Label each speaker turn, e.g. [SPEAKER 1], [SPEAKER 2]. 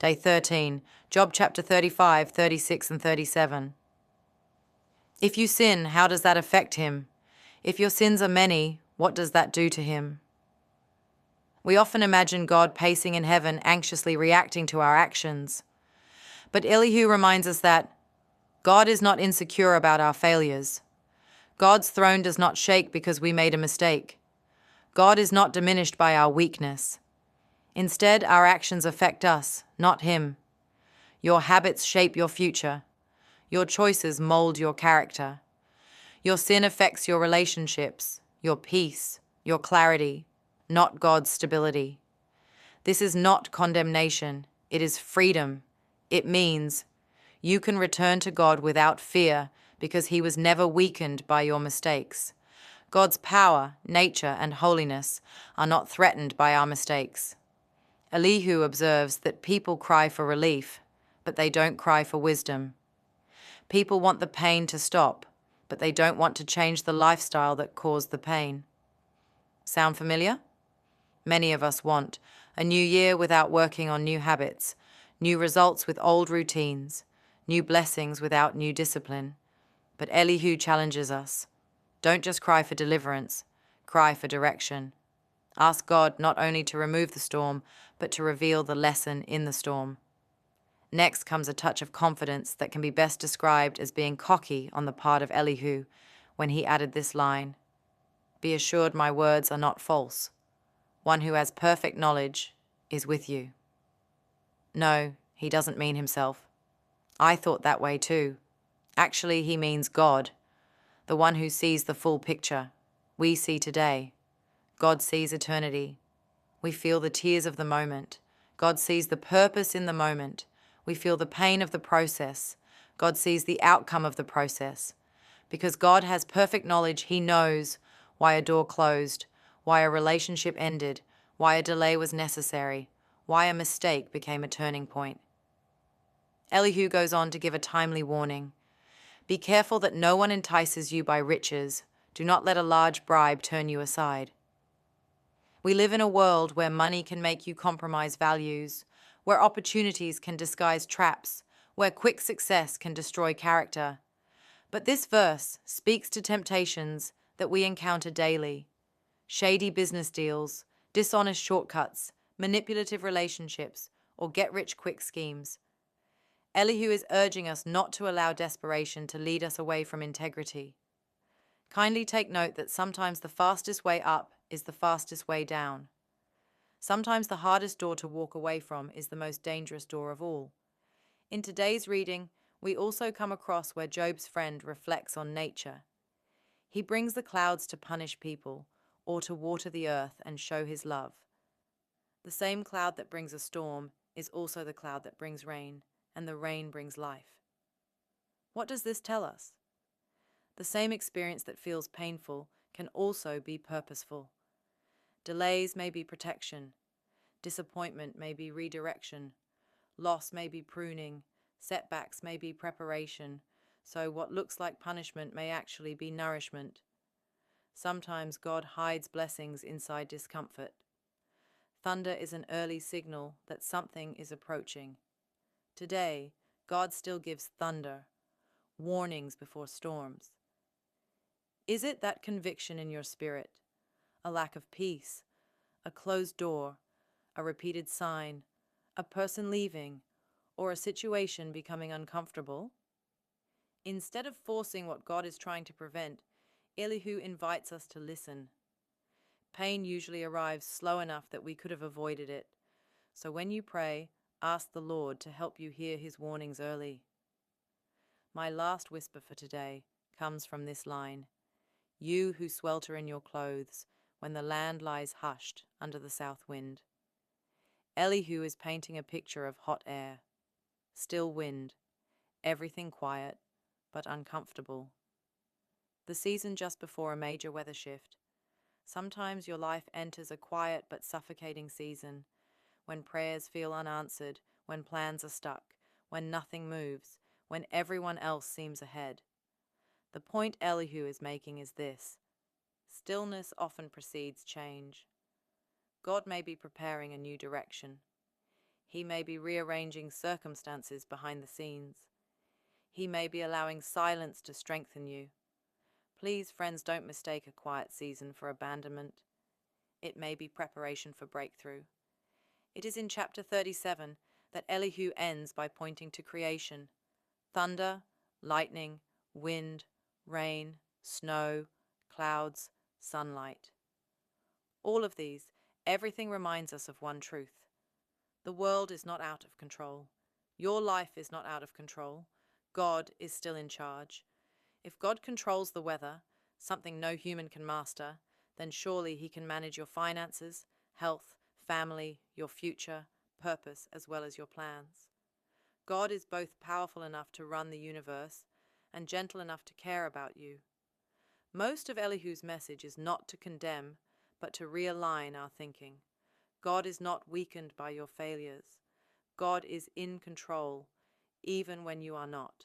[SPEAKER 1] Day 13, Job chapter 35, 36 and 37. If you sin, how does that affect him? If your sins are many, what does that do to him? We often imagine God pacing in heaven, anxiously reacting to our actions. But Elihu reminds us that God is not insecure about our failures. God's throne does not shake because we made a mistake. God is not diminished by our weakness. Instead, our actions affect us, not Him. Your habits shape your future. Your choices mold your character. Your sin affects your relationships, your peace, your clarity, not God's stability. This is not condemnation. It is freedom. It means you can return to God without fear because He was never weakened by your mistakes. God's power, nature, and holiness are not threatened by our mistakes. Elihu observes that people cry for relief, but they don't cry for wisdom. People want the pain to stop, but they don't want to change the lifestyle that caused the pain. Sound familiar? Many of us want a new year without working on new habits, new results with old routines, new blessings without new discipline. But Elihu challenges us. Don't just cry for deliverance, cry for direction. Ask God not only to remove the storm, but to reveal the lesson in the storm. Next comes a touch of confidence that can be best described as being cocky on the part of Elihu when he added this line, "Be assured my words are not false. One who has perfect knowledge is with you." No, he doesn't mean himself. I thought that way too. Actually, he means God, the one who sees the full picture. We see today. God sees eternity. We feel the tears of the moment. God sees the purpose in the moment. We feel the pain of the process. God sees the outcome of the process. Because God has perfect knowledge, He knows why a door closed, why a relationship ended, why a delay was necessary, why a mistake became a turning point. Elihu goes on to give a timely warning. Be careful that no one entices you by riches. Do not let a large bribe turn you aside. We live in a world where money can make you compromise values, where opportunities can disguise traps, where quick success can destroy character. But this verse speaks to temptations that we encounter daily. Shady business deals, dishonest shortcuts, manipulative relationships, or get-rich-quick schemes. Elihu is urging us not to allow desperation to lead us away from integrity. Kindly take note that sometimes the fastest way up is the fastest way down. Sometimes the hardest door to walk away from is the most dangerous door of all. In today's reading, we also come across where Job's friend reflects on nature. He brings the clouds to punish people, or to water the earth and show his love. The same cloud that brings a storm is also the cloud that brings rain, and the rain brings life. What does this tell us? The same experience that feels painful can also be purposeful. Delays may be protection. Disappointment may be redirection. Loss may be pruning. Setbacks may be preparation. So what looks like punishment may actually be nourishment. Sometimes God hides blessings inside discomfort. Thunder is an early signal that something is approaching. Today, God still gives thunder, warnings before storms. Is it that conviction in your spirit, a lack of peace, a closed door, a repeated sign, a person leaving, or a situation becoming uncomfortable? Instead of forcing what God is trying to prevent, Elihu invites us to listen. Pain usually arrives slow enough that we could have avoided it. So when you pray, ask the Lord to help you hear His warnings early. My last whisper for today comes from this line. You who swelter in your clothes when the land lies hushed under the south wind. Elihu is painting a picture of hot air, still wind, everything quiet but uncomfortable. The season just before a major weather shift. Sometimes your life enters a quiet but suffocating season, when prayers feel unanswered, when plans are stuck, when nothing moves, when everyone else seems ahead. The point Elihu is making is this: stillness often precedes change. God may be preparing a new direction. He may be rearranging circumstances behind the scenes. He may be allowing silence to strengthen you. Please, friends, don't mistake a quiet season for abandonment. It may be preparation for breakthrough. It is in chapter 37 that Elihu ends by pointing to creation: thunder, lightning, wind, rain, snow, clouds, sunlight. All of these, everything reminds us of one truth. The world is not out of control. Your life is not out of control. God is still in charge. If God controls the weather, something no human can master, then surely He can manage your finances, health, family, your future, purpose, as well as your plans. God is both powerful enough to run the universe and gentle enough to care about you. Most of Elihu's message is not to condemn, but to realign our thinking. God is not weakened by your failures. God is in control, even when you are not.